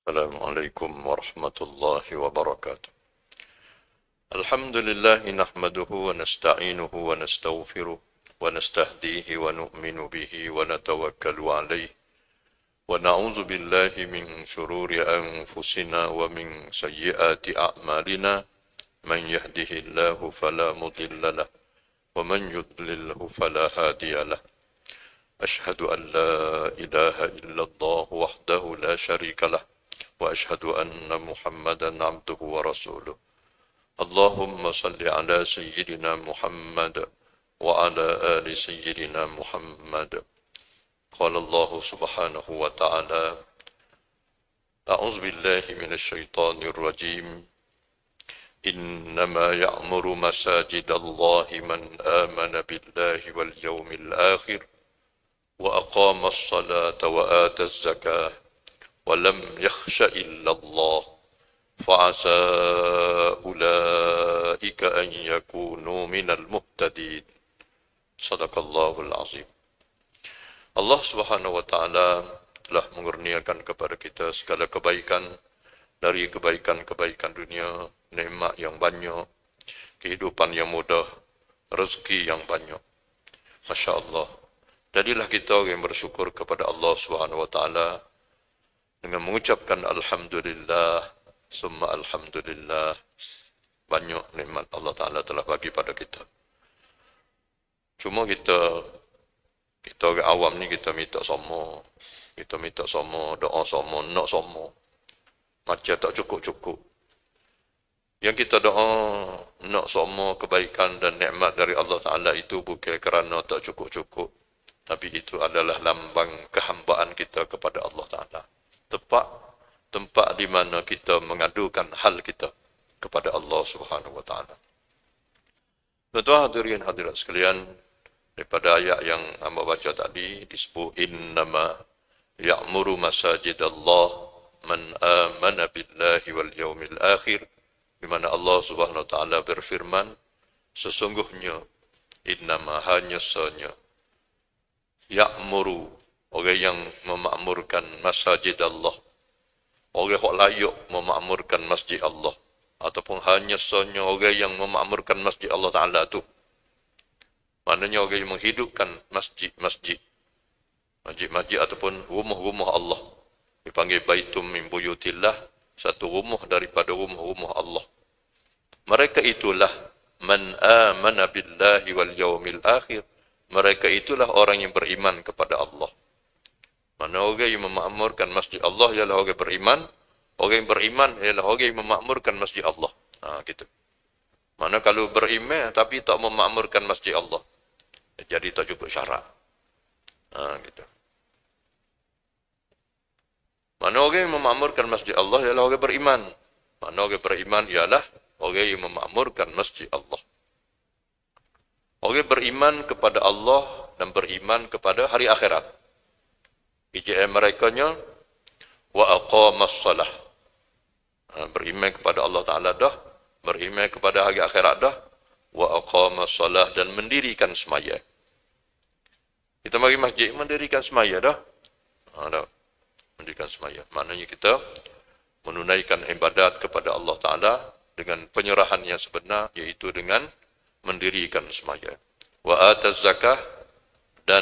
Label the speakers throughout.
Speaker 1: السلام عليكم ورحمة الله وبركاته. الحمد لله نحمده ونستعينه ونستغفره ونستهديه ونؤمن به ونتوكل عليه ونعوذ بالله من شرور أنفسنا ومن سيئات أعمالنا من يهده الله فلا مضل له ومن يضلله فلا هادي له. أشهد أن لا إله إلا الله وحده لا شريك له وأشهد أن محمدا عبده ورسوله. اللهم صل على سيدنا محمد وعلى آل سيدنا محمد. قال الله سبحانه وتعالى: أعوذ بالله من الشيطان الرجيم. إنما يعمر مساجد الله من آمن بالله واليوم الآخر وأقام الصلاة وآتى الزكاة ولم يخش إلا الله فعسى أولئك أن يكونوا من المهتدين. صدق الله العظيم. Allah Subhanahu wa taala telah mengurniakan kepada kita segala kebaikan, dari kebaikan-kebaikan dunia, nikmat yang banyak, kehidupan yang mudah, rezeki yang banyak. Masya Allah. Jadilah kita orang yang bersyukur kepada Allah Subhanahu wa taala dengan mengucapkan alhamdulillah, summa alhamdulillah. Banyak nikmat Allah Taala telah bagi pada kita. Cuma kita orang awam ni kita minta sama, doa sama, nak sama. Macam tak cukup-cukup. Yang kita doa nak sama kebaikan dan nikmat dari Allah Taala itu bukan kerana tak cukup-cukup, tapi itu adalah lambang kehambaan kita kepada Allah Taala. Tempat di mana kita mengadukan hal kita kepada Allah Subhanahu wa taala. Tuan-tuan hadirin hadirat sekalian, daripada ayat yang hamba baca tadi disebut innama ya'muru masajidallah man amana billahi wal yaumil akhir, di mana Allah Subhanahu wa taala berfirman, sesungguhnya innama hanya sanya ya'muru, orang yang memakmurkan masjid Allah, orang yang layak memakmurkan masjid Allah, ataupun hanya sanya orang yang memakmurkan masjid Allah Ta'ala tu. Maknanya orang yang menghidupkan masjid ataupun rumah-rumah Allah. Dipanggil baitum min buyutillah, satu rumah daripada rumah-rumah Allah. Mereka itulah man amana billahi wal yaumil akhir. Mereka itulah orang yang beriman kepada Allah. Mana orang yang memakmurkan masjid Allah ialah orang beriman. Orang yang beriman ialah orang yang memakmurkan masjid Allah. Gitu. Mana kalau beriman tapi tak memakmurkan masjid Allah, jadi tak cukup syarat. Gitu. Mana orang yang memakmurkan masjid Allah ialah orang beriman. Mana orang beriman ialah orang yang memakmurkan masjid Allah. Orang beriman kepada Allah dan beriman kepada hari akhirat. Ijazah merekanya wa aqamas salah. Beriman kepada Allah Taala dah, beriman kepada hari akhirat dah, wa aqamas salah, dan mendirikan semaya. Kita mari masjid mendirikan semaya dah. Dah. Mendirikan semaya. Maknanya kita menunaikan ibadat kepada Allah Taala dengan penyerahan yang sebenar, iaitu dengan mendirikan semaya. Wa ataz zakah, dan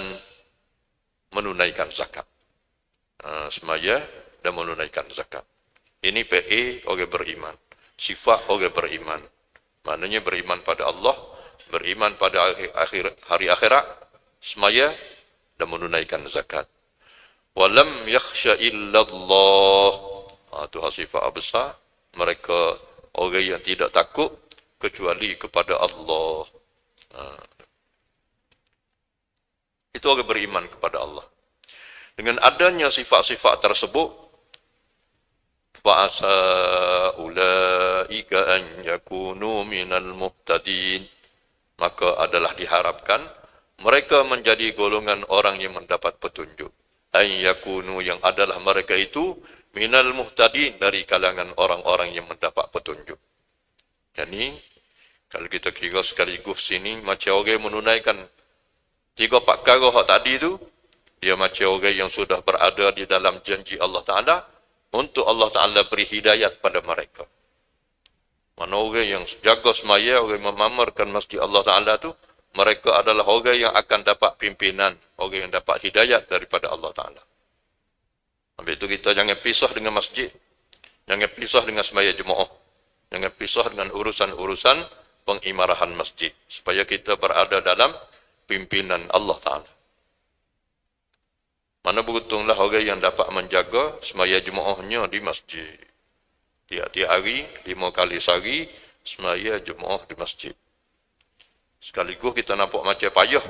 Speaker 1: menunaikan zakat. Semaya dan menunaikan zakat. Ini PA orang beriman. Sifat orang beriman. Maknanya beriman pada Allah, beriman pada hari akhirat, semaya dan menunaikan zakat. Walam yakhsha illallah. Itu sifat besar. Mereka orang yang tidak takut kecuali kepada Allah. Itu orang beriman kepada Allah. Dengan adanya sifat-sifat tersebut, fa'asa ulaika an yakunu minal muhtadin, maka adalah diharapkan mereka menjadi golongan orang yang mendapat petunjuk. An yakunu, yang adalah mereka itu minal muhtadin, dari kalangan orang-orang yang mendapat petunjuk. Jadi kalau kita kira sekaligus sini, macam orang menunaikan 3-4 perkara tadi tu, dia macam orang yang sudah berada di dalam janji Allah Ta'ala, untuk Allah Ta'ala beri hidayat pada mereka. Mana orang yang jaga semaya, orang yang memamerkan masjid Allah Ta'ala tu, mereka adalah orang yang akan dapat pimpinan, orang yang dapat hidayat daripada Allah Ta'ala. Habis itu kita jangan pisah dengan masjid, jangan pisah dengan semaya jemaah, jangan pisah dengan urusan-urusan pengimarahan masjid, supaya kita berada dalam pimpinan Allah Ta'ala. Mana beruntunglah orang yang dapat menjaga semaya jemaahnya di masjid. Tiap-tiap hari, 5 kali sehari, semaya jemaah di masjid. Sekaligus kita nampak macam payah,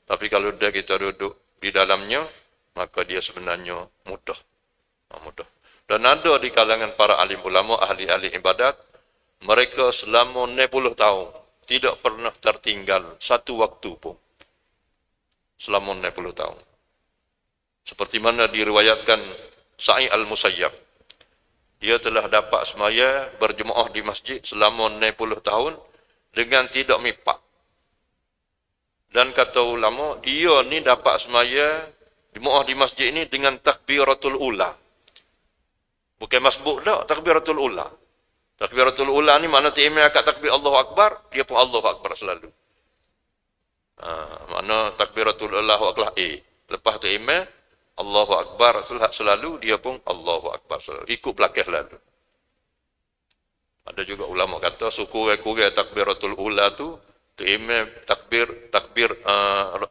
Speaker 1: tapi kalau dah kita duduk di dalamnya, maka dia sebenarnya mudah. Mudah. Dan ada di kalangan para alim ulama, ahli-ahli ibadat, mereka selama 60 tahun tidak pernah tertinggal satu waktu pun. Selama 60 tahun. Seperti mana diriwayatkan Sa'id al-Musayyab. Dia telah dapat semaya berjemaah di masjid selama 60 tahun dengan tidak mipak. Dan kata ulama, dia ni dapat semaya jemaah di masjid ini dengan takbiratul ula. Bukan masbuk dah, takbiratul ula. Takbiratul ula ni makna ti'imai akad takbir Allahu Akbar, dia pun Allahu Akbar selalu. Makna takbiratul ula aklah lepas tu imam Allahu Akbar selalu, dia pun Allahu Akbar selalu. Ikut belakang lalu. Ada juga ulama kata sukur-kurang takbiratul ula tu imam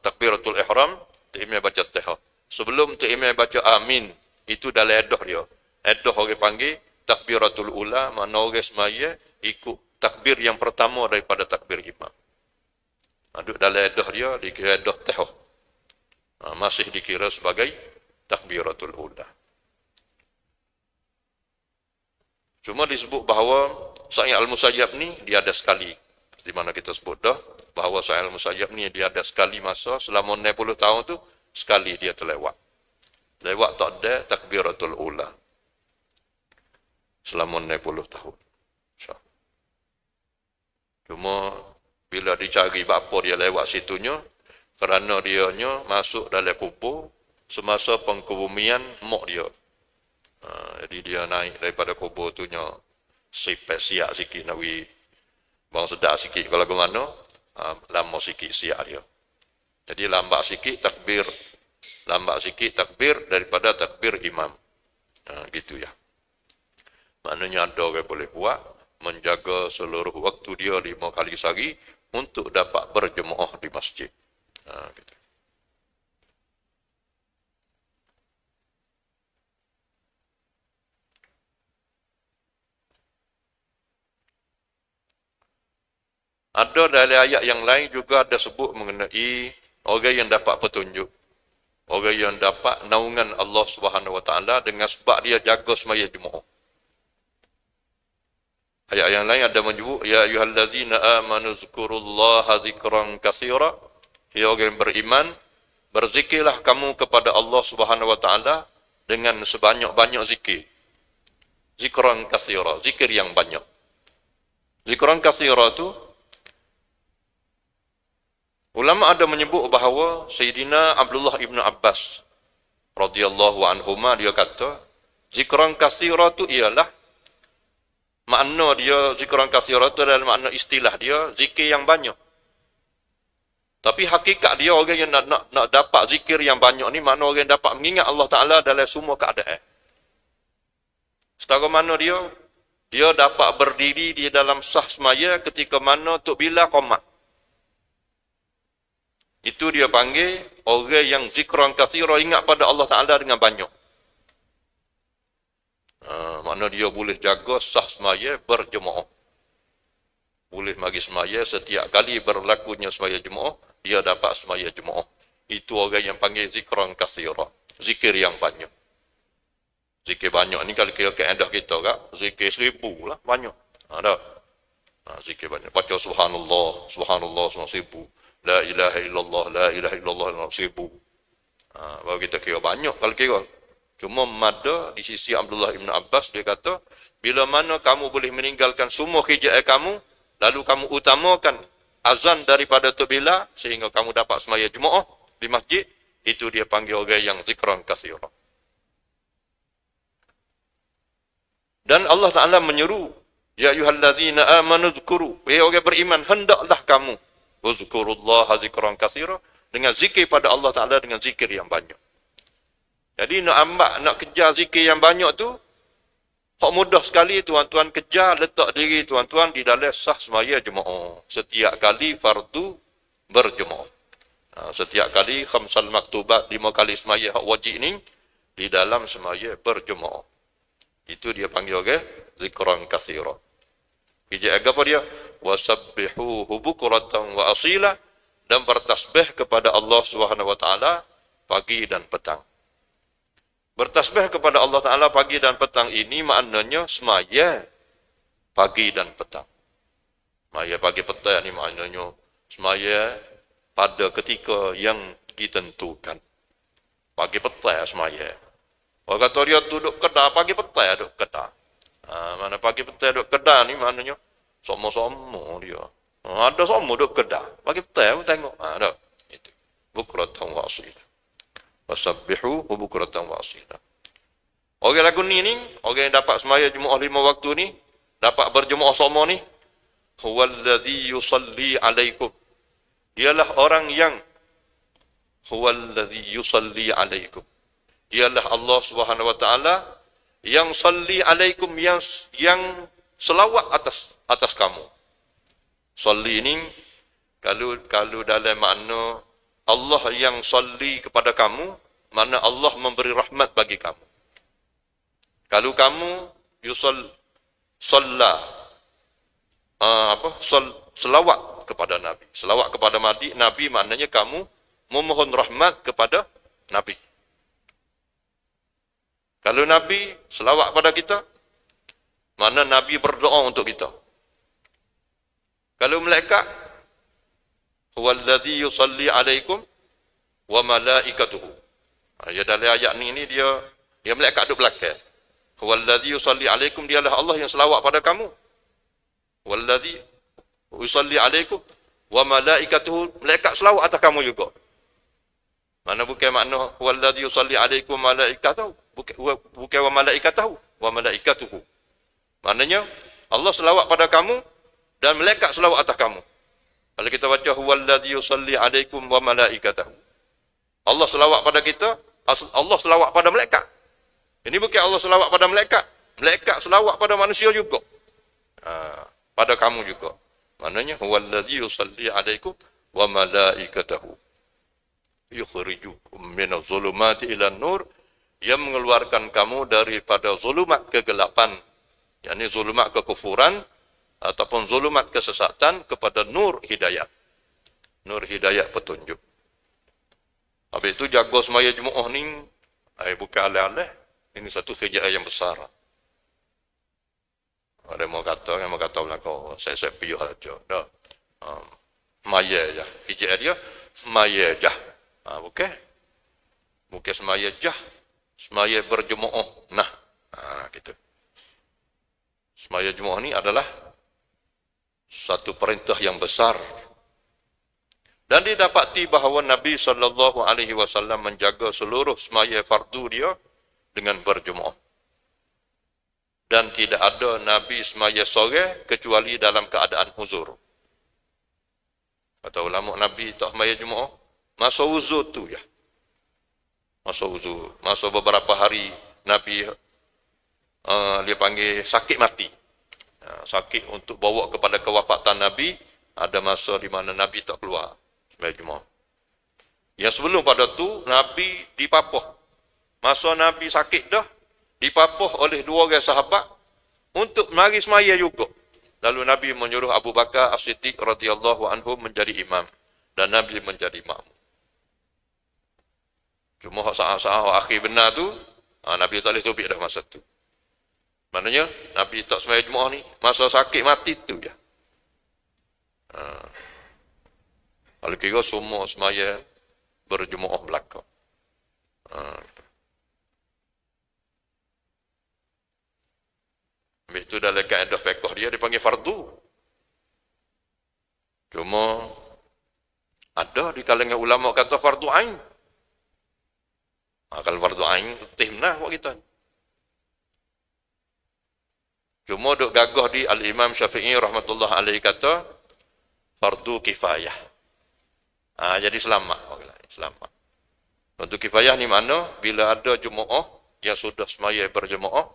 Speaker 1: takbiratul ihram, imam baca tahiyat. Sebelum imam baca amin, itu dalam edah dia. Edah orang panggil takbiratul ula, mana orang semaya ikut takbir yang pertama daripada takbir imam. Aduk dalam edah dia dikira edah tahiyat. Masih dikira sebagai takbiratul ula. Cuma disebut bahawa Sa'id al-Musayyab ni dia ada sekali. Seperti mana kita sebut dah, bahawa Sa'id al-Musayyab ni dia ada sekali masa, selama 60 tahun tu, sekali dia terlewat. Lewat tak ada takbiratul ula. Selama 60 tahun. Cuma bila dicari apa dia lewat situnya, kerana dianya masuk dalam kubur semasa pengkebumian mak dia. Jadi dia naik daripada kubur tu nya siap sikit nawi bang sedar sikit kalau ke mana, lama sikit siap dia. Jadi lambat sikit takbir daripada takbir imam. Gitu ya. Maknanya ada orang boleh buat menjaga seluruh waktu dia 5 kali sehari untuk dapat berjemaah di masjid. Gitu. Ada dalam ayat yang lain juga ada sebut mengenai orang yang dapat petunjuk. Orang yang dapat naungan Allah Subhanahu Wa Taala dengan sebab dia jaga semaya jemaah. Ayat yang lain ada menyebut, ya ayyuhallazina amanu zkurullaha dzikran katsira. Hai orang yang beriman, berzikirlah kamu kepada Allah Subhanahu Wa Taala dengan sebanyak-banyak zikir. Zikran katsira, zikir yang banyak. Zikran katsira tu ulama ada menyebut bahawa Sayyidina Abdullah ibn Abbas radhiyallahu anhuma dia kata, zikran katsira tu ialah makna dia zikran katsira tu adalah makna istilah dia zikir yang banyak. Tapi hakikat dia orang yang nak dapat zikir yang banyak ni makna orang yang dapat mengingat Allah Taala dalam semua keadaan. Setara mana dia dapat berdiri di dalam sah semaya ketika mana tok bila qomat. Itu dia panggil orang yang zikran katsira, ingat pada Allah Taala dengan banyak. Mana dia boleh jaga sah semaya berjemaah. Boleh bagi semaya setiap kali berlakunya semaya jemaah, dia dapat semaya jemaah. Itu orang yang panggil zikran katsira, zikir yang banyak. Zikir banyak ni kalau kira kaedah kita kak, zikir 1000 lah banyak. Ada. Zikir banyak. Baca subhanallah, subhanallah 1000. La ilaha illallah, la ilaha illallah 1000. Baru kita kira banyak kalau kira. Cuma mada di sisi Abdullah ibn Abbas dia kata, bila mana kamu boleh meninggalkan semua kerjaan kamu, lalu kamu utamakan azan daripada bila sehingga kamu dapat semaya jemaah di masjid, itu dia panggil orang yang zikran katsira. Dan Allah Ta'ala menyeru, ya ayyuhalladzina amanu dzkuru, wahai orang beriman, hendaklah kamu uzkurullaha zikran katsira, dengan zikir pada Allah Ta'ala dengan zikir yang banyak. Jadi nak kejar zikir yang banyak tu, hak mudah sekali tuan-tuan, kejar, letak diri tuan-tuan di dalam sah semaya jemaah. Setiap kali fardu berjemaah. Setiap kali khamsal maktubat, 5 kali semaya hak wajib ni, di dalam semaya berjemaah. Itu dia panggil zikran katsira. Kerja apa dia? Wasabbihuhu bukratan wa asila, dan bertasbih kepada Allah Subhanahu wa taala pagi dan petang. Bertasbih kepada Allah Taala pagi dan petang ini maknanya semaya pagi dan petang. Semaya pagi petang ni maknanya semaya pada ketika yang ditentukan. Pagi petang semaya. Orang kata dia duduk Kedah, pagi petang duduk Kedah. Mana pagi petang duduk Kedah ni maknanya sama-sama dia. Ada sama duduk Kedah. Pagi petang pun tengok. Ada. Itu. Bukratan wa asila. Wasabbihu bukratan wa asila. Orang lagu ni, orang yang dapat semaya Jumaat 5 waktu ni, dapat berjemaah sama ni, huwallazi yusalli alaikum. Dialah orang yang huwallazi yusalli alaikum. Dialah Allah Subhanahu wa taala yang salli alaikum, yang selawat atas kamu. Salli ini kalau dalam makna Allah yang salli kepada kamu, mana Allah memberi rahmat bagi kamu. Kalau kamu selawat kepada Nabi. Selawat kepada Nabi maknanya kamu memohon rahmat kepada Nabi. Kalau Nabi selawat pada kita, mana Nabi berdoa untuk kita. Kalau malaikat, huwallazi yusalli alaikum wa malaikatuhu. Ya dalam ayat ni dia malaikat duduk belakang. Huwallazi yusalli alaikum, dialah Allah yang selawat pada kamu. Wallazi yusalli alaikum wa malaikatuhu, malaikat selawat atas kamu juga. Mana bukan makna huwallazi yusalli alaikum wa malaikatuhu, bukan wa malaikatuhu, wa malaikatuhu. Maknanya Allah selawat pada kamu dan malaikat selawat atas kamu. Kalau kita baca huwallazi yusalli alaikum wa malaikatuhu, Allah selawat pada kita, Allah selawat pada malaikat. Ini bukan Allah selawat pada malaikat, malaikat selawat pada manusia juga. Pada kamu juga. Maknanya huwallazi yusalli alaikum wa malaikatuhu yukhrijukum minaz zulumati ilan nur, yang mengeluarkan kamu daripada zulumat kegelapan, yakni zulumat kekufuran ataupun zulumat kesesatan, kepada nur hidayat. Nur hidayat petunjuk. Habis itu jaga semaya Jumaat ni, bukan alih-alih. Ini satu kerjaan yang besar. Ada yang mau kata belakang, saya piyuh saja. Dah. Maya je. Kerjaan dia, maya je. Bukan semaya je. Semaya berjemaah. Nah, gitu. Semaya Jumaat ni adalah satu perintah yang besar. Dan didapati bahawa Nabi SAW menjaga seluruh semaya fardu dia dengan berjemaah. Dan tidak ada Nabi semaya sore kecuali dalam keadaan uzur. Kata ulama, Nabi tak semaya Jumaat masa uzur tu ya. Masa uzur, masa beberapa hari Nabi dia panggil sakit mati. Sakit untuk bawa kepada kewafatan Nabi, ada masa di mana Nabi tak keluar sembahyang Jumaat. Yang sebelum pada tu Nabi dipapuh. Masa Nabi sakit dah, dipapuh oleh 2 orang sahabat untuk mari semaya juga. Lalu Nabi menyuruh Abu Bakar As-Siddiq radhiyallahu anhu menjadi imam dan Nabi menjadi makmum. Cuma saat-saat akhir benar tu, Nabi tak boleh tubik dah masa tu. Maknanya Nabi tak sembahyang Jumaat ni masa sakit mati tu je. Kalau kira semua sembahyang berjemaah belakang. Habis itu dalam kaedah fiqh dia dipanggil fardu. Cuma ada di kalangan ulama kata fardu ain. Kalau fardu ain, timnah buat kita. Cuma duk gagah di Al-Imam Syafi'i rahmatullah alaihi kata fardu kifayah. Jadi selamat. Selamat. Fardu kifayah ni mana? Bila ada jemaah yang sudah semaya berjemaah,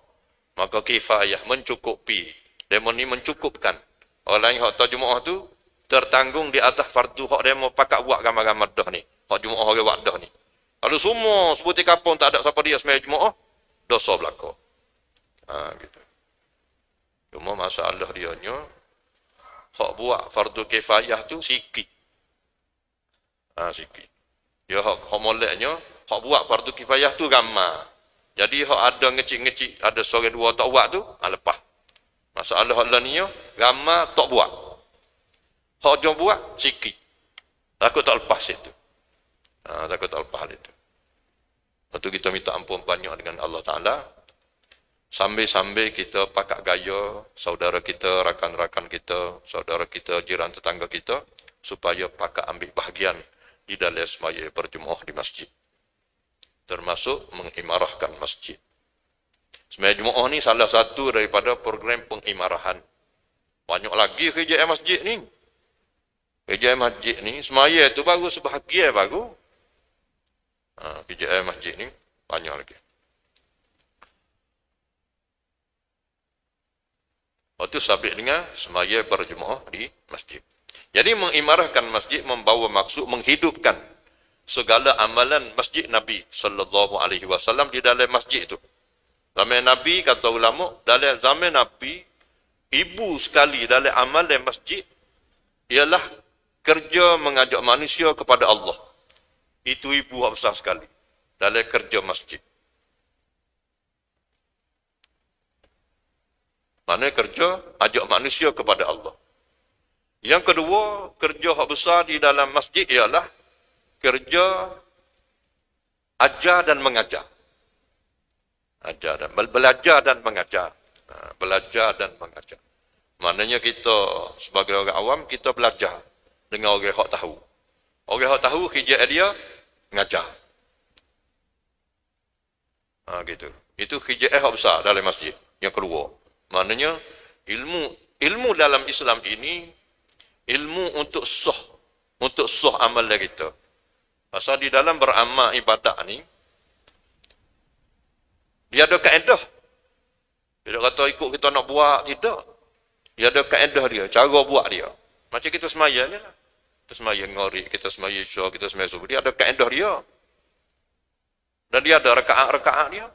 Speaker 1: maka kifayah mencukupi. Demo ni mencukupkan. Orang lain hak tahu jemaah tu tertanggung di atas fardu hak demo pakak buat gambar-gambar dah ni. Hak jemaah orang buat dah ni. Kalau semua sebuti kapung tak ada siapa dia semaya jemaah, dosa berlaku. Gitu. Cuma masalah dia nya hak buat fardu kifayah tu sikit. Sikit. Ya hak moleknya hak buat fardu kifayah tu ramai. Jadi hak ada ngecik-ngecik, ada seorang dua tak buat tu, lepas. Masalah hak lainnya ramai tak buat. Hak jom buat sikit. Takut tak lepas itu. Takut tak lepas itu. Lepas tu kita minta ampun banyak dengan Allah Ta'ala. Sambil-sambil kita pakak gaya saudara kita, rakan-rakan kita, saudara kita, jiran tetangga kita, supaya pakak ambil bahagian di dalam semaya berjemaah di masjid. Termasuk mengimarahkan masjid. Semaya jemaah ni salah satu daripada program pengimarahan. Banyak lagi kerja masjid ni. Kerja masjid ni, semaya tu baru sebahagian baru. Kerja masjid ni banyak lagi. Waktu sabit dengan semaya berjemaah di masjid. Jadi mengimarahkan masjid membawa maksud menghidupkan segala amalan masjid Nabi sallallahu alaihi wasallam di dalam masjid itu. Zaman Nabi kata ulama, dalam zaman Nabi ibu sekali dalam amalan masjid ialah kerja mengajak manusia kepada Allah. Itu ibu yang besar sekali dalam kerja masjid. Mana kerja ajak manusia kepada Allah. Yang kedua, kerja yang besar di dalam masjid ialah kerja ajar dan mengajar. Belajar dan mengajar. Belajar dan mengajar. Maknanya kita sebagai orang awam, kita belajar dengan orang yang tahu. Orang yang tahu kerja dia mengajar. Gitu. Itu kerja yang besar dalam masjid. Yang kedua. Maknanya ilmu dalam Islam ini ilmu untuk sah amal kita. Pasal di dalam beramal ibadat ni dia ada kaedah. Dia kata ikut kita nak buat tidak. Dia ada kaedah dia, cara buat dia. Macam kita semaya ni lah. Kita semaya ngori, kita semaya isya, kita semaya subuh. Dia ada kaedah dia. Dan dia ada rakaat-rakaat dia.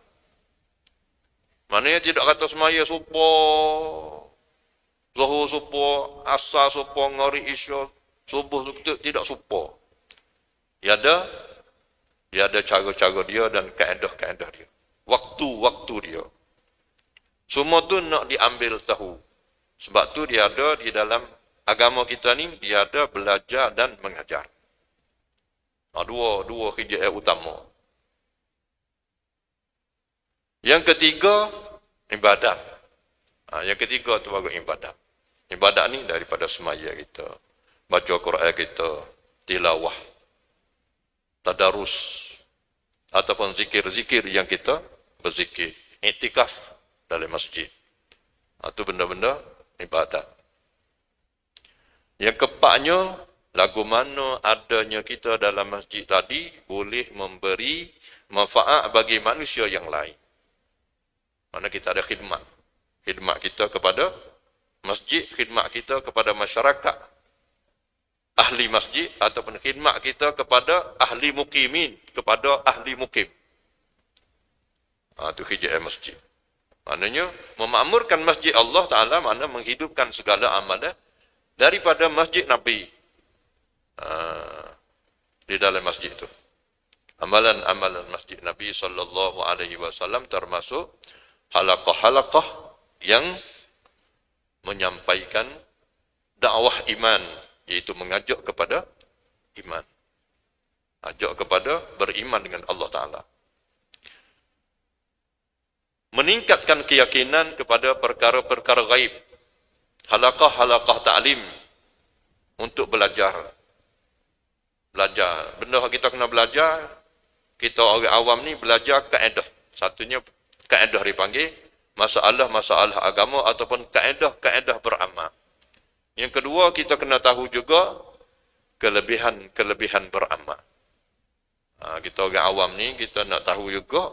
Speaker 1: Maknanya tidak kata semaya subuh, zuhur subuh, asar subuh, ngari isya, subuh tidak subuh. Dia ada cara-cara dia dan kaedah-kaedah dia. Waktu-waktu dia. Semua tu nak diambil tahu. Sebab tu dia ada di dalam agama kita ni, dia ada belajar dan mengajar. Dua kerja utama. Yang ketiga, ibadat. Yang ketiga tu baru ibadat. Ibadat ni daripada semaya kita, baca Quran kita, tilawah, tadarus, ataupun zikir-zikir yang kita berzikir, iktikaf dalam masjid. Itu benda-benda ibadat. Yang keempatnya, lagu mana adanya kita dalam masjid tadi boleh memberi manfaat bagi manusia yang lain. Mana kita ada khidmat. Khidmat kita kepada masjid, khidmat kita kepada masyarakat ahli masjid, ataupun khidmat kita kepada ahli mukimin, kepada ahli mukim. Itu khidmat masjid. Maknanya, memakmurkan masjid Allah Ta'ala, makna menghidupkan segala amalan daripada masjid Nabi di dalam masjid itu. Amalan-amalan masjid Nabi sallallahu alaihi wasallam termasuk halaqah-halaqah yang menyampaikan dakwah iman, iaitu mengajak kepada iman. Ajak kepada beriman dengan Allah Ta'ala. Meningkatkan keyakinan kepada perkara-perkara gaib. Halaqah-halaqah ta'lim untuk belajar. Belajar. Benda yang kita kena belajar, kita orang awam ni belajar kaedah. Satunya kaedah dipanggil masalah-masalah agama ataupun kaedah-kaedah beramal. Yang kedua, kita kena tahu juga kelebihan beramal. Kita orang awam ni, kita nak tahu juga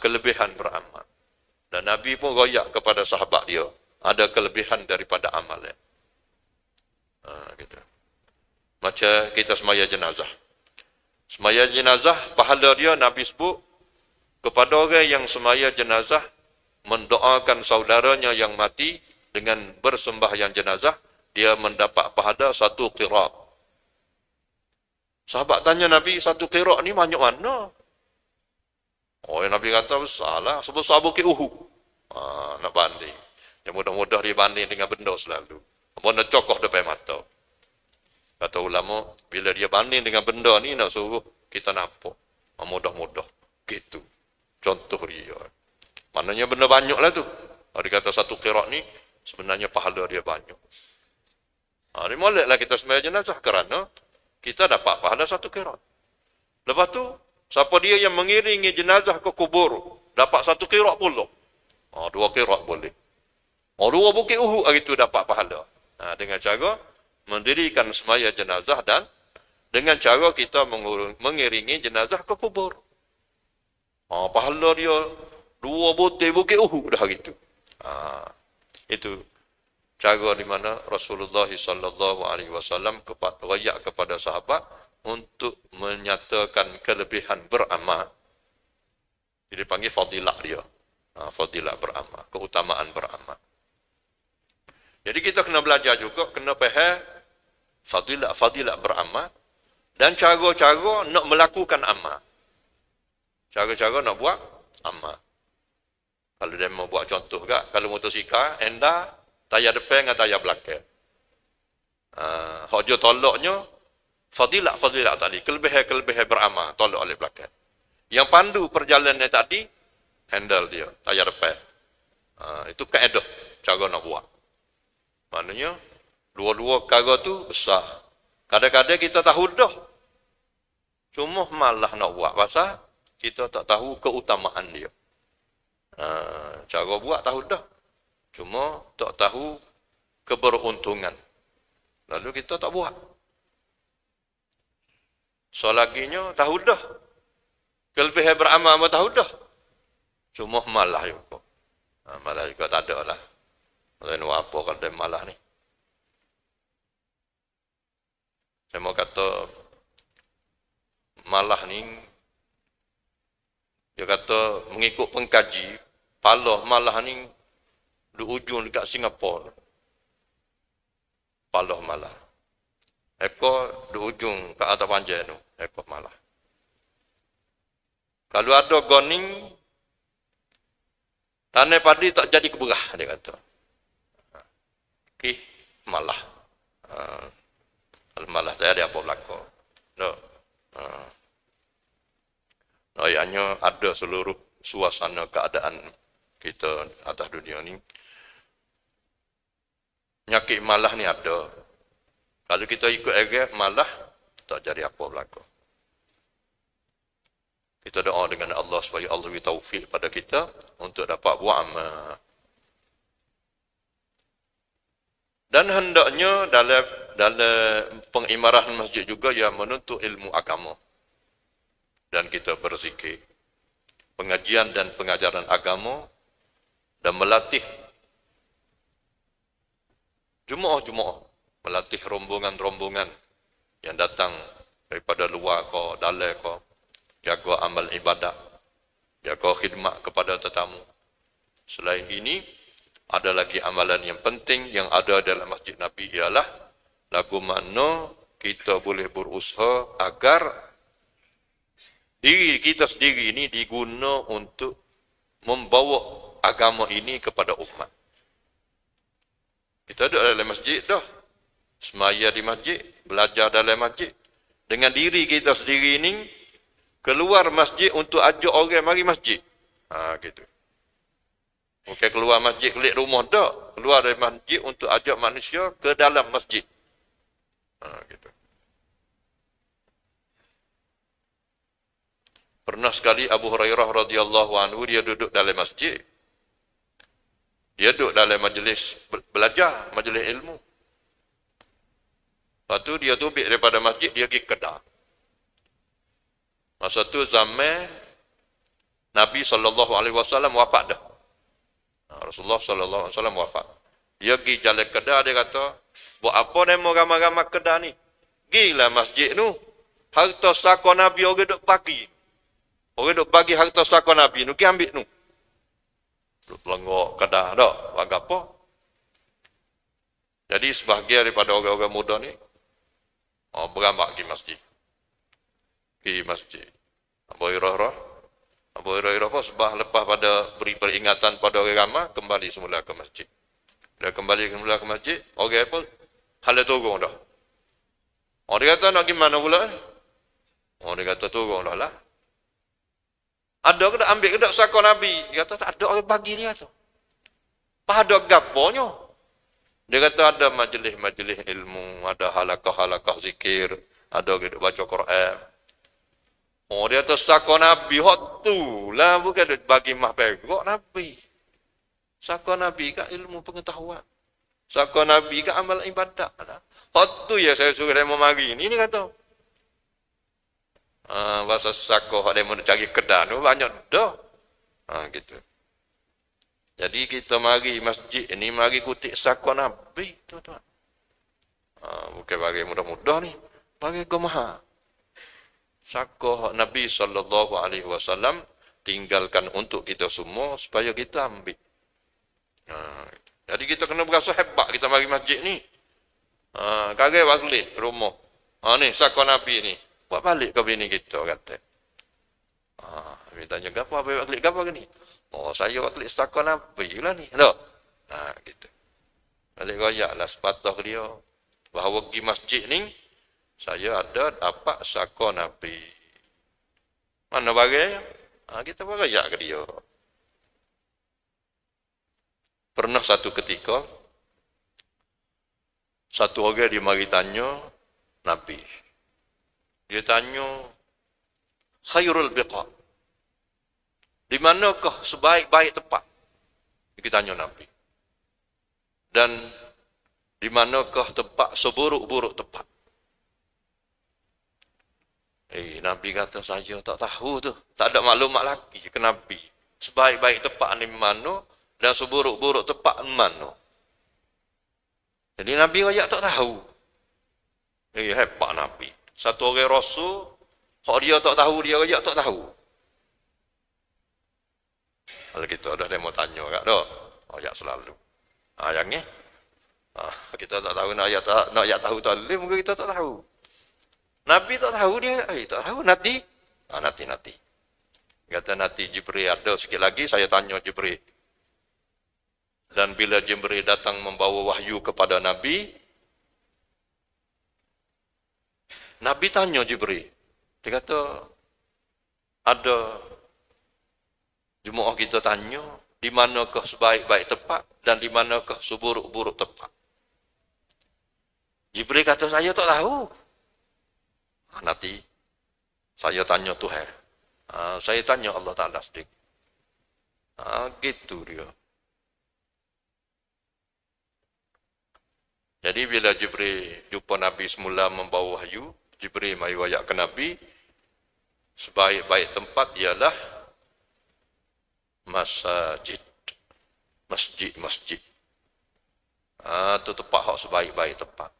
Speaker 1: kelebihan beramal. Dan Nabi pun royak kepada sahabat dia, ada kelebihan daripada amal. Gitu. Macam kita semaya jenazah. Semaya jenazah, pahala dia Nabi sebut, kepada orang yang semaya jenazah, mendoakan saudaranya yang mati dengan bersembahyang jenazah, dia mendapat pahala 1 qirat. Sahabat tanya Nabi, 1 qirat ni banyak mana? Yang Nabi kata, besarlah, sebesar bukit Uhud. Nak banding. Yang mudah-mudah dia banding dengan benda selalu. Benda cokoh depan mata. Kata ulama, bila dia banding dengan benda ni, nak suruh kita nampak. Mudah-mudah. Gitu. Contoh dia. Maknanya benda banyak lah tu. Dia kata 1 qirat ni, sebenarnya pahala dia banyak. Dia moleklah kita sembahyang jenazah kerana kita dapat pahala 1 qirat. Lepas tu, siapa dia yang mengiringi jenazah ke kubur, dapat 1 qirat pula. 2 qirat boleh. 2 bukit Uhud hari tu dapat pahala. Dengan cara mendirikan semaya jenazah dan dengan cara kita mengiringi jenazah ke kubur. Pahala dia 2 butir bukit Uhud dah hari tu. Itu cara di mana Rasulullah SAW royak kepada sahabat untuk menyatakan kelebihan beramal. Jadi panggil fadilah dia. Fadilah beramal, keutamaan beramal. Jadi kita kena belajar juga, kena faham fadilah beramal dan cara-cara nak melakukan amal. Cara-cara nak buat amal. Kalau dia mau buat contoh kak, kalau motosikal, enda tayar depan dengan tayar belakang. Hak tolaknya fadilah tadi, kelebihan beramal, tolak oleh belakang. Yang pandu perjalanan tadi, handle dia, tayar depan. Itu kaedah cara nak buat. Maknanya, dua-dua perkara tu besar. Kadang-kadang kita tahu dah. Cuma malah nak buat. Pasal kita tak tahu keutamaan dia. Cara buat tahu dah. Cuma tak tahu keberuntungan. Lalu kita tak buat. So laginya tahu dah. Kelebihan beramal pun tahu dah. Cuma malah juga. Malah juga tak ada lah. Maksudnya apa kalau dia malah ni? Saya mau kata malah ni, dia kata mengikut pengkaji, palah malah ni di ujung dekat Singapura. Palah malah. Ekor di ujung ke atas panjang tu, ekor malah. Kalau ada goning, tanah padi tak jadi keberah, dia kata. Malah. Malah saya ada apa berlaku. Ayahnya ada seluruh suasana keadaan kita atas dunia ni. Nyakit malah ni ada. Kalau kita ikut agak malah tak jadi apa berlaku. Kita doa dengan Allah supaya Allah beri taufik pada kita untuk dapat buat amal. Dan hendaknya dalam pengimarahan masjid juga yang menuntut ilmu agama. Dan kita berzikir. Pengajian dan pengajaran agama. Dan melatih jemaah-jemaah. Melatih rombongan-rombongan yang datang daripada luar ke, dalam ke. Jaga amal ibadat. Jaga khidmat kepada tetamu. Selain ini, ada lagi amalan yang penting yang ada dalam masjid Nabi ialah lagu mana kita boleh berusaha agar diri kita sendiri ini diguna untuk membawa agama ini kepada umat. Kita ada dalam masjid dah. Semaya di masjid, belajar dalam masjid. Dengan diri kita sendiri ini keluar masjid untuk ajak orang mari masjid. Gitu. Bukan keluar masjid kelik rumah tak. Keluar dari masjid untuk ajak manusia ke dalam masjid. Gitu. Pernah sekali Abu Hurairah radhiyallahu anhu dia duduk dalam masjid. Dia duduk dalam majlis belajar, majlis ilmu. Lepas tu dia tubik daripada masjid, dia pergi Kedah. Masa tu zaman Nabi SAW wafat dah. Rasulullah SAW wafat. Dia pergi jalan Kedah, dia kata, buat apa demo ramai-ramai Kedah ni? Gilah masjid tu. Harta saka Nabi orang duk bagi. Orang duk bagi harta saka Nabi tu, pergi ambil tu. Duk lenggok Kedah dah, buat apa? Jadi sebahagian daripada orang-orang muda ni, berambak pergi masjid. Pergi masjid. Abu Hurairah pun sebab lepas pada beri peringatan pada orang ramai, kembali semula ke masjid. Dia kembali semula ke masjid, orang pun hala turun dah. Dia kata nak gimana pula? Dia kata turun dah lah. Ada ke tak ambil ke tak saka Nabi? Dia kata tak ada orang bagi dia tu. Apa ada gaponya? Dia kata ada majlis-majlis ilmu, ada halakah-halakah zikir, ada orang baca Quran. Dia kata saka Nabi, hak tu lah, bukan dia bagi mah pegok Nabi. Saka Nabi ke ilmu pengetahuan. Saka Nabi ke amal ibadat. Hak tu ya saya suruh dia memari ni kata. Bahasa saka hak dia mau cari Kedah tu banyak dah. Gitu. Jadi kita mari masjid ni, mari kutip saka Nabi, tuan-tuan. Bukan bagi mudah-mudah ni, bagi gemah. Saka Nabi SAW tinggalkan untuk kita semua supaya kita ambil. Jadi kita kena berasa hebat kita mari masjid ni. Kagak balik rumah. Ni saka Nabi ni. Buat balik ke bini kita kata. Dia tanya, apa balik apa ke ni? Saya balik saka Nabi lah ni. No. Gitu. Balik royak lah sepatah dia. Bahawa pergi masjid ni, saya ada dapat saka Nabi. Mana bagai? Kita berayak ke dia. Pernah satu ketika, satu orang dia mari tanya Nabi. Dia tanya, khairul biqa. Di manakah sebaik-baik tempat? Dia tanya Nabi. Dan di manakah tempat seburuk-buruk tempat? Nabi kata, saya tak tahu tu. Tak ada maklumat lagi ke Nabi. Sebaik-baik tempat ni mana dan seburuk-buruk tempat mana. Jadi Nabi rakyat tak tahu. Hebat Nabi. Satu orang Rasul, kalau dia tak tahu, dia rakyat tak tahu. Kalau kita ada dia mau tanya kat dah. Rakyat selalu. Yang ni. Kita tak tahu nak ayat tahu tak boleh, mungkin kita tak tahu. Nabi tak tahu dia, tak tahu nanti. Nanti. Kata nanti Jibril ada sikit lagi, saya tanya Jibril. Dan bila Jibril datang membawa wahyu kepada Nabi, Nabi tanya Jibril. Dia kata, ada jemaah kita tanya, di manakah sebaik-baik tempat dan di manakah seburuk-buruk tempat. Jibril kata, saya tak tahu. Nanti saya tanya Tuhan. Saya tanya Allah Ta'ala sedikit. Gitu dia. Jadi bila Jibril jumpa Nabi semula membawa wahyu, Jibril mari wayak ke Nabi, sebaik-baik tempat ialah masjid. Itu tempat hak sebaik-baik tempat.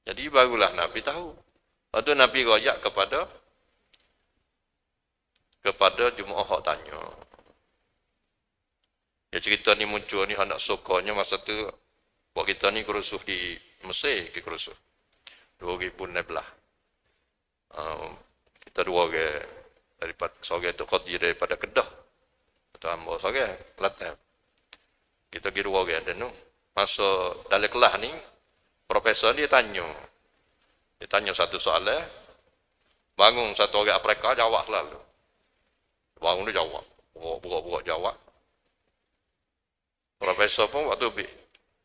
Speaker 1: Jadi barulah Nabi tahu. Lepas tu Nabi royak kepada jemaah hak tanya. Ya cerita ni muncul ni anak sokanya masa tu buat kita ni kerusuh di Mesir, kerusuh 2016. Kita dua orang daripada seorang tu qadi daripada Kedah. Atau hamba seorang Kelantan. Kita pergi dua orang dan tu masa dalam kelas ni profesor dia tanya satu soalan, bangun satu orang Afrika jawab selalu. Bangun dia jawab, burak-burak jawab. Profesor pun waktu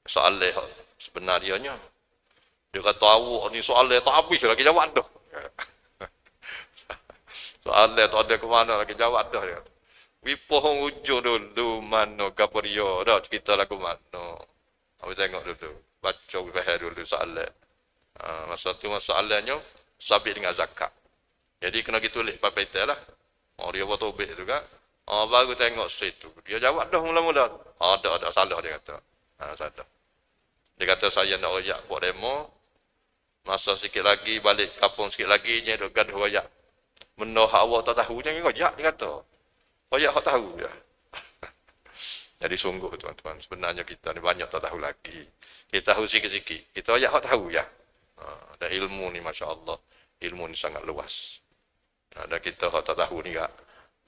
Speaker 1: soalan sebenarnya, dia kata awak ni soalan tak habis lagi jawab dah. Soalan tak ada ke mana lagi jawab dah. Wipoh ujung dulu mana kaporio dah kita lagu mana. Abi tengok dulu. Baca faham dulu soalan. Masa tu masalahnya sabit dengan zakat. Jadi kena ditulis papai lah. Dia buat tobek juga. Baru tengok situ. Dia jawab dah mula-mula. Ada salah dia kata. Salah. Dia kata saya nak royak buat demo. Masa sikit lagi balik kampung sikit lagi dia duk gaduh royak. Benda hak awak tak tahu jangan royak dia kata. Royak hak tahu je. Jadi sungguh tuan-tuan, sebenarnya kita ni banyak tak tahu lagi. Kita tahu sikit-sikit. Kita royak hak tahu ya. Dan ilmu ni masya-Allah, ilmu ni sangat luas. Dan kita hak tak tahu ni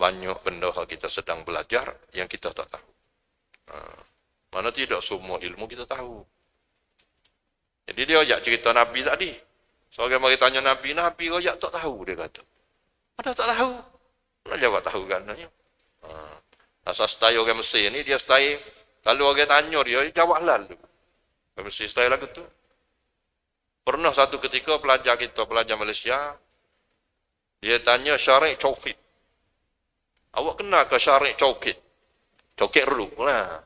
Speaker 1: banyak benda hak kita sedang belajar yang kita tak tahu. Mana tidak semua ilmu kita tahu. Jadi dia ajak cerita Nabi tadi. Seorang mari tanya Nabi royak tak tahu dia kata. Ada tak tahu? Nak jawab tahu kan? Asal style orang Mesir ni dia style kalau orang tanya dia jawab lalu. Orang Mesir style lagu tu. Pernah satu ketika pelajar Malaysia dia tanya syarik cokit. Awak kenal ke syarik cokit? Cokit ruk lah.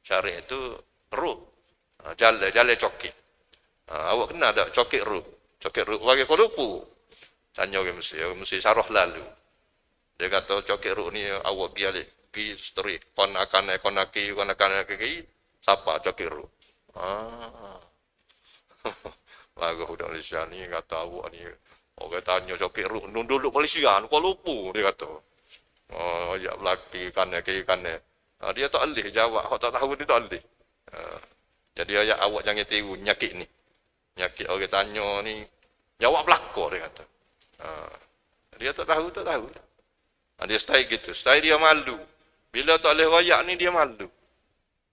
Speaker 1: Syarik itu ruk. Jale cokit. Awak kenal tak cokit ruk? Cokit ruk bagi kau lupa. Tanya orang Mesir sarah lalu. Dia kata cokit ruk ni awak pergi street. Kon akan siapa cokit ruk? Lagu budak Malaysia ni kata awak ni orang tanya cokit ruk duduk Malaysia kau lupa dia kata. Ya belaki kan. Dia tak alih jawab, hak tak tahu dia tak alih. Jadi ayat awak jangan tiru nyakit ni. Nyakit orang tanya ni jawab belaka dia kata. Dia tak tahu. Dia style gitu, style dia malu. Bila tak boleh royak ni dia malu.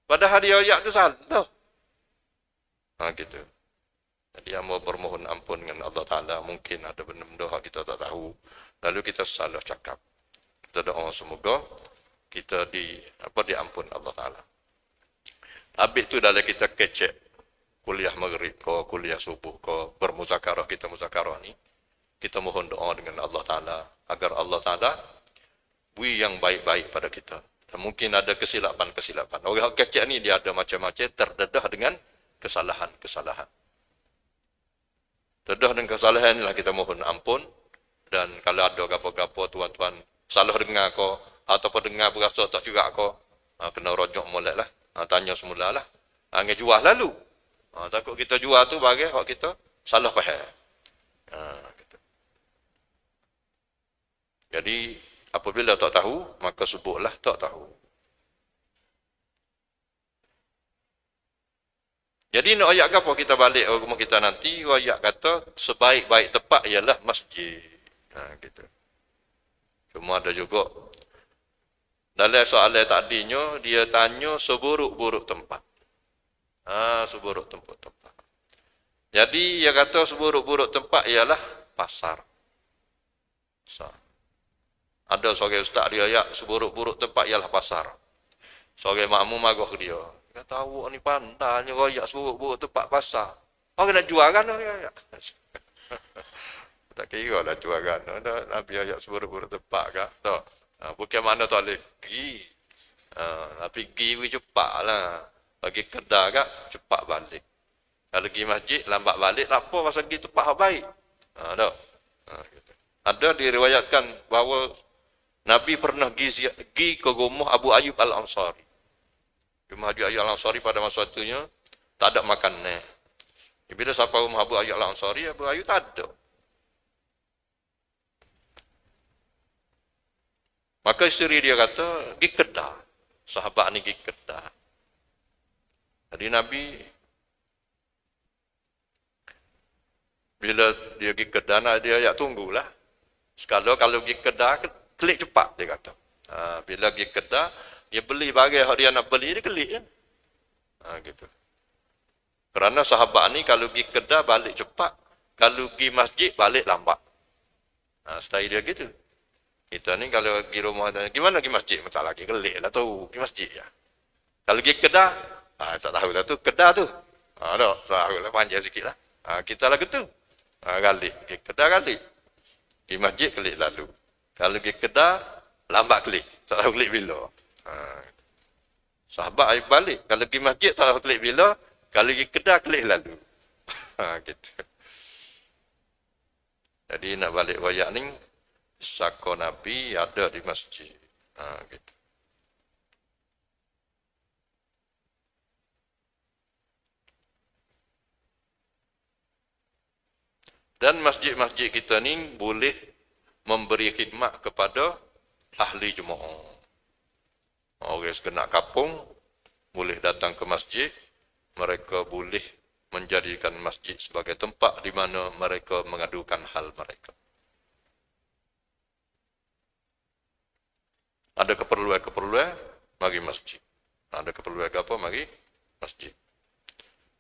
Speaker 1: Padahal dia royak tu salah. Gitu. Jadi hamba bermohon ampun dengan Allah Ta'ala. Mungkin ada benda-benda kita tak tahu. Lalu kita salah cakap. Kita doa semoga kita diampun Allah Ta'ala. Habis tu dalam kita kecek kuliah maghrib ke, kuliah subuh ke, bermuzakarah kita muzakarah ni. Kita mohon doa dengan Allah Ta'ala. Agar Allah Ta'ala beri yang baik-baik pada kita. Dan mungkin ada kesilapan-kesilapan. Orang kecek ni dia ada macam-macam terdedah dengan kesalahan-kesalahan. Dedah dengan kesalahan inilah kita mohon ampun. Dan kalau ada apa-apa tuan-tuan salah dengar kau ataupun dengar berasa tak curak kau, kena rojok molek lah. Tanya semula lah. Angin jual lalu. Takut kita jual tu bagi hak kita salah faham. Gitu. Jadi apabila tak tahu, maka sebutlah tak tahu. Jadi nak ayat apa kita balik rumah kita nanti, ayat kata sebaik-baik tempat ialah masjid. Gitu. Cuma ada juga dalam soalan tadinya dia tanya seburuk-buruk tempat. Seburuk tempat. Jadi dia kata seburuk-buruk tempat ialah pasar. Ada seorang ustaz dia ayat seburuk-buruk tempat ialah pasar. Seorang makmum marah dia. Dia kata awak ni pandainya royak seburuk-buruk tempat pasar. Orang nak jual kan dia ayat. Tak kira lah jual kan. Nabi ayat seburuk-buruk tempat kan. Tak. Bukan mana tak boleh pergi. Tapi pergi cepat lah. Bagi kedai kan, cepat balik. Kalau pergi masjid, lambat balik, tak apa pasal pergi tempat yang baik. Gitu. Ada diriwayatkan bahawa Nabi pernah pergi ke rumah Abu Ayyub Al-Ansari. Rumah Abu Ayyub Al-Ansari pada masa itunya, tak ada makanan. Bila sampai rumah Abu Ayyub Al-Ansari, Abu Ayyub tak ada. Maka isteri dia kata, pergi kedai. Sahabat ni pergi kedai. Jadi Nabi, bila dia pergi kedai, dia ayat tunggulah. Kalau pergi kedai, klik cepat, dia kata. Bila pergi kedai, dia beli barang yang dia nak beli, dia klik kan. Gitu. Kerana sahabat ni kalau pergi kedai, balik cepat. Kalau pergi masjid, balik lambat. Style dia gitu. Kita ni kalau pergi rumah, gimana pergi masjid? Tak lagi kelik lah tu, pergi masjid ya. Kalau pergi kedai, tak tahu lah tu, kedai tu. Tak tahu lah, panjang sikit lah. Kita lah gitu. Kalik, pergi kedai kalik. Pergi masjid, kelik lalu. Kalau pergi kedai, lambat kelik. Tak tahu klik bila. Ha. Sahabat air balik. Kalau pergi masjid tak tahu klik bila. Kalau pergi kedai klik lalu. Ha, gitu. Jadi nak balik wayak ni, saka Nabi ada di masjid. Ha, gitu. Dan masjid-masjid kita ni boleh memberi khidmat kepada ahli jemaah. Orang segenap kapung boleh datang ke masjid, mereka boleh menjadikan masjid sebagai tempat di mana mereka mengadukan hal mereka. Ada keperluan-keperluan, mari masjid. Ada keperluan apa, mari masjid.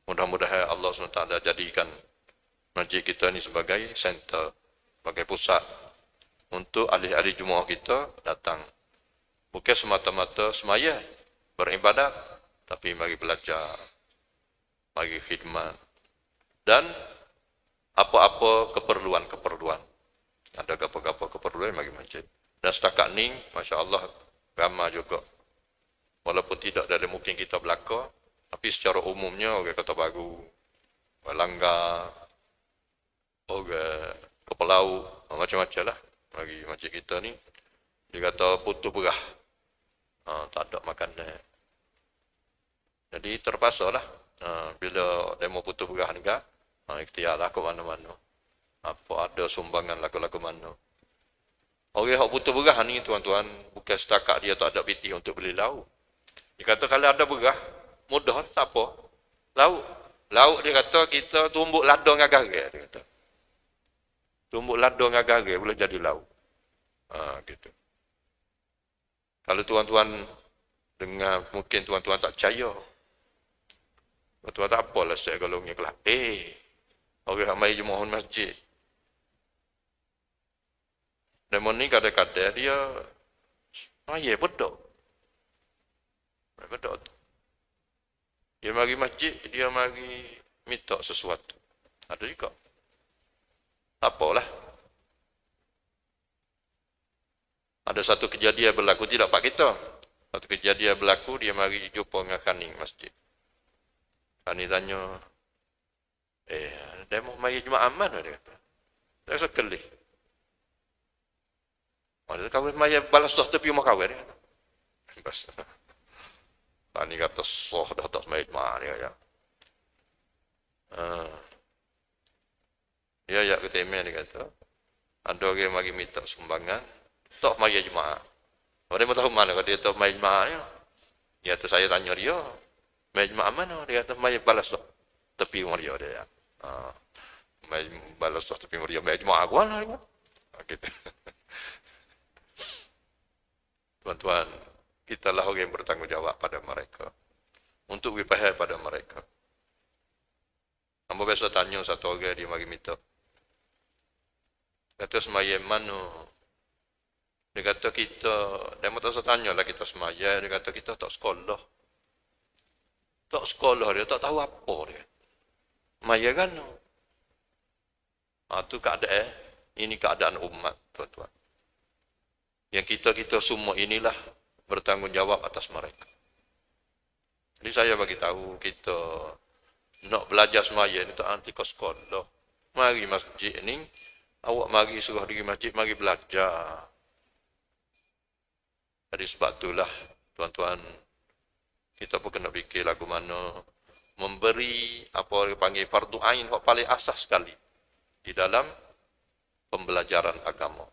Speaker 1: Mudah-mudahan Allah SWT jadikan masjid kita ni sebagai center, sebagai pusat untuk ahli-ahli jemaah kita datang. Bukan semata-mata semaya, beribadat, tapi mari belajar, mari khidmat. Dan apa-apa keperluan-keperluan. Ada apa-apa keperluan, mari masjid. Dan setakat ni, Masya Allah, ramai juga. Walaupun tidak dari mungkin kita belaka, tapi secara umumnya, orang Kota Baru, orang Langgar, orang Kepelau, macam-macam lah. Bagi masjid kita ni, dia kata putus berah. Tak ada makanan. Jadi terpaksa lah. Bila demo putus berah ni kan, ikhtiar lah ke mana-mana. Apa ada sumbangan lagu-lagu mana. Orang yang putus berah ni tuan-tuan, bukan setakat dia tak ada piti untuk beli lauk. Dia kata kalau ada berah, mudah, tak apa. Lauk. Lauk dia kata kita tumbuk lada dengan garam. Dia kata. Tumbuk lada dengan garam boleh jadi lauk. Gitu. Kalau tuan-tuan dengar, mungkin tuan-tuan tak percaya. Tuan-tuan tak apalah saya kalau ni kelas. Orang ramai jemaah masjid. Demo ni kadang-kadang dia maya bedok. Bedok. Dia mari masjid, dia mari minta sesuatu. Ada juga. Tak apalah. Ada satu kejadian berlaku, tidak pak kita. Satu kejadian berlaku, dia mari jumpa dengan Khani masjid. Khani tanya, dia mau mari Jumaat mana? Dia kata. Dia rasa kelih. Dia kata, mari balas soh tepi rumah kawan. Dia kata. Khani kata, soh dah tak mari Jumaat. Dia kata. Dia ayat ke temen, dia kata, ada orang mari minta sumbangan, tak mari jemaah. Orang dia tahu mana kalau dia tak mari jemaah. Dia kata saya tanya dia, mari jemaah mana? Dia kata mari balas tepi rumah dia. Mari balas tepi rumah dia, mari jemaah aku mana? Gitu. Tuan-tuan, kita lah orang yang bertanggungjawab pada mereka. Untuk berpihak pada mereka. Hamba biasa tanya satu orang dia mari minta. Kata semaya mana? Dia kata kita, dia mahu tak tanya lah kita semaya, dia kata kita tak sekolah. Tak sekolah dia, tak tahu apa dia. Maya kan? Itu keadaan, ini keadaan umat, tuan-tuan. Yang kita semua inilah bertanggungjawab atas mereka. Jadi saya bagi tahu kita nak belajar semaya ni tak anti ke sekolah. Mari masjid ni, awak mari suruh diri masjid, mari belajar. Jadi sebab itulah, tuan-tuan, kita pun kena fikir lagu mana memberi apa yang panggil fardu ain yang paling asas sekali di dalam pembelajaran agama.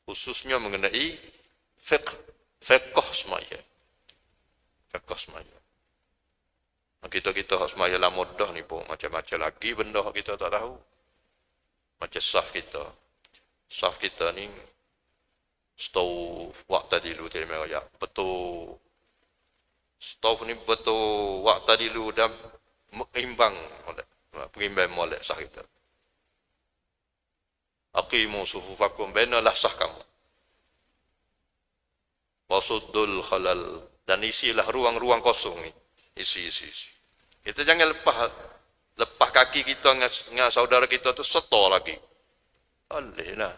Speaker 1: Khususnya mengenai fiqh semaya. Fiqh semaya. Kita semaya lah mudah ni pun, macam-macam lagi benda kita tak tahu. Macam saf kita. Saf kita ni, stove waktu dulu terima ya betul stove ni betul waktu dulu dah mengimbang pengimbang molek sah kita aqimu sufufakum bainalah sah kamu wasuddul khalal dan isilah ruang-ruang kosong ni isi kita jangan lepas kaki kita dengan saudara kita tu setor lagi alih lah.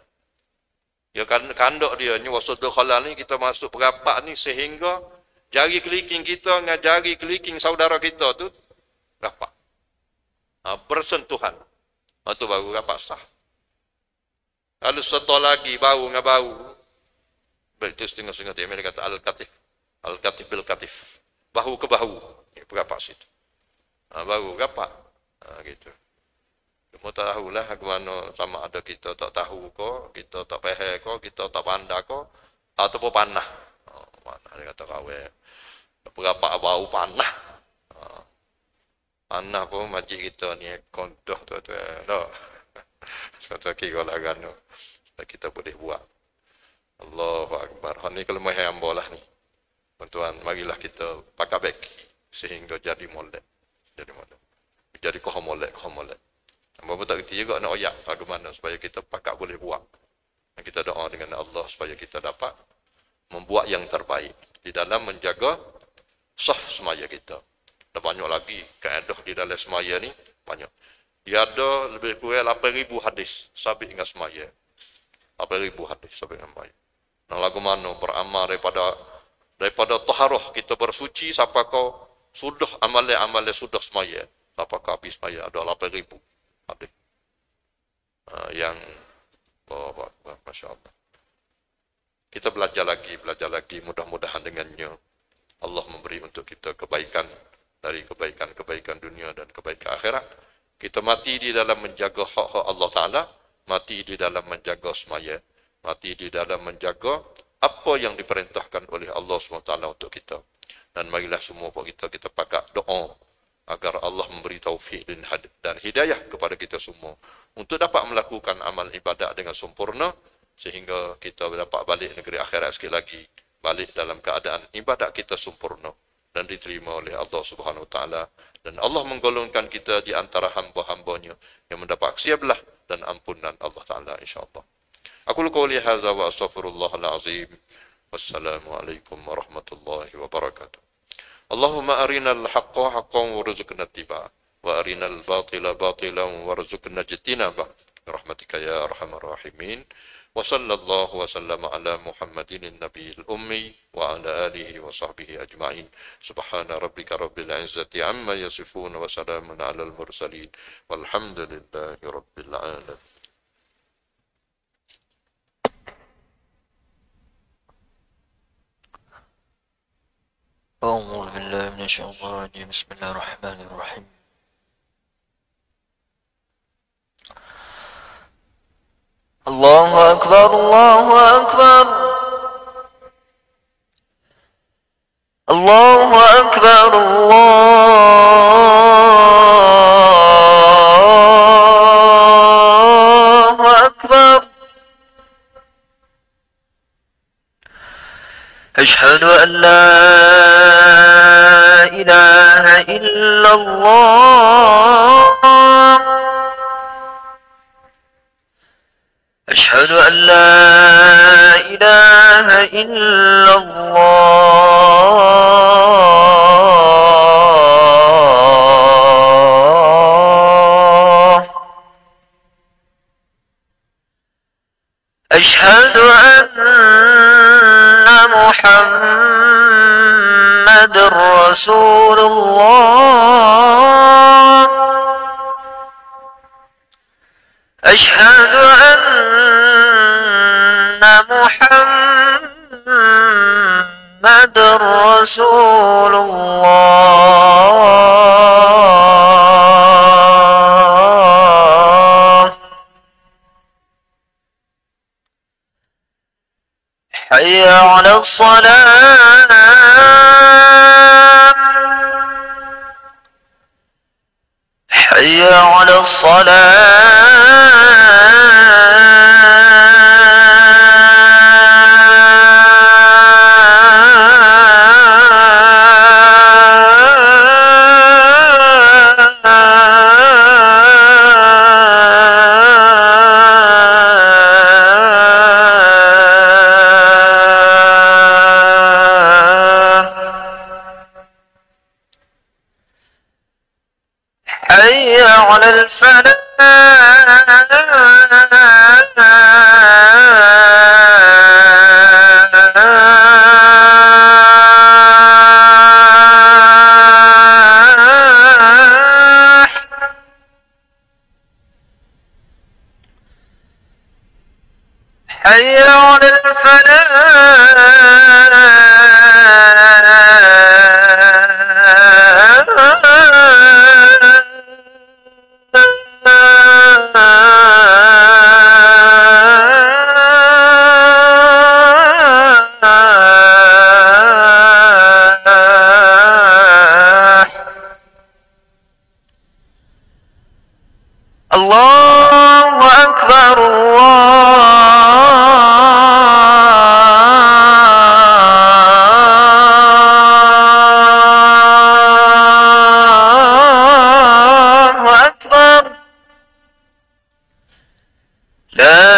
Speaker 1: Ya kandok dia ni wasudul khalal ni, kita masuk perapat ni sehingga jari kelingking kita dengan jari kelingking saudara kita tu rapat. Bersentuhan. Itu baru rapat sah. Kalau setor lagi bau dengan bau, baik itu setengah-setengah dia mereka kata al-katif. Al-katif bil-katif. Bahu ke bahu. Ini perapat situ. Baru rapat. Gitu. Cuma tak tahulah bagaimana, sama ada kita tak tahu ko, kita tak faham ko, kita tak pandai ko, ataupun panah. Panah dia kata kawan. Berapa bau panah. Panah pun majik kita ni kondoh tu. Satu kira lah kan. Kita boleh buat. Allahu Akbar. Ini kelemahan hamba lah ni. Tuan, marilah kita pakai baik sehingga jadi molek. Jadi kau molek. Bapa tak kerti juga nak oyak bagaimana supaya kita pakat boleh buat. Dan kita doa dengan Allah supaya kita dapat membuat yang terbaik di dalam menjaga sah semaya kita. Dan banyak lagi kaedah di dalam semaya ni, banyak. Dia ada lebih kurang 8,000 hadis sabit dengan semaya. 8,000 hadis sabit dengan semaya. Nah, lagu mana beramal daripada taharah kita bersuci sampai kau sudah amalan sudah semaya. Sampai kau habis semaya ada 8,000. Yang Masya Allah. Kita belajar lagi, mudah-mudahan dengannya Allah memberi untuk kita kebaikan dari kebaikan dunia dan kebaikan akhirat. Kita mati di dalam menjaga hak-hak Allah Ta'ala, mati di dalam menjaga semaya, mati di dalam menjaga apa yang diperintahkan oleh Allah SWT untuk kita. Dan marilah semua kita pakat doa agar Allah memberi taufik dan hidayah kepada kita semua untuk dapat melakukan amal ibadat dengan sempurna sehingga kita dapat balik negeri akhirat sekali lagi, balik dalam keadaan ibadat kita sempurna dan diterima oleh Allah Subhanahu Wa Taala, dan Allah menggolongkan kita di antara hamba-hambanya yang mendapat aksiablah dan ampunan Allah Taala insyaallah. Aku qouli hadza wa astaghfirullahal azim. Wassalamualaikum warahmatullahi wabarakatuh. Allahumma arinal haqqa haqqan warzuqna ittiba'ah wa arinal batila batilan warzuqna ijtinabah birahmatika ya arhamar rahimin. Wa sallallahu wa sallama ala Muhammadin nabiyil ummi wa ala alihi wa sahbihi ajma'in. Subhana rabbika rabbil izzati amma yasifun wa salamun alal mursalin walhamdulillahi rabbil alamin.
Speaker 2: أعوذ بالله من الشيطان الرجيم بسم الله الرحمن الرحيم الله أكبر الله أكبر الله أكبر الله أكبر أشهد أن لا إله إلا الله أشهد أن لا إله إلا الله أشهد أن محمد رسول الله أشهد أن محمد رسول الله حي على الصلاة حي على حي على الفلاح حي على الفلاح. الله أكبر الله أكبر. لا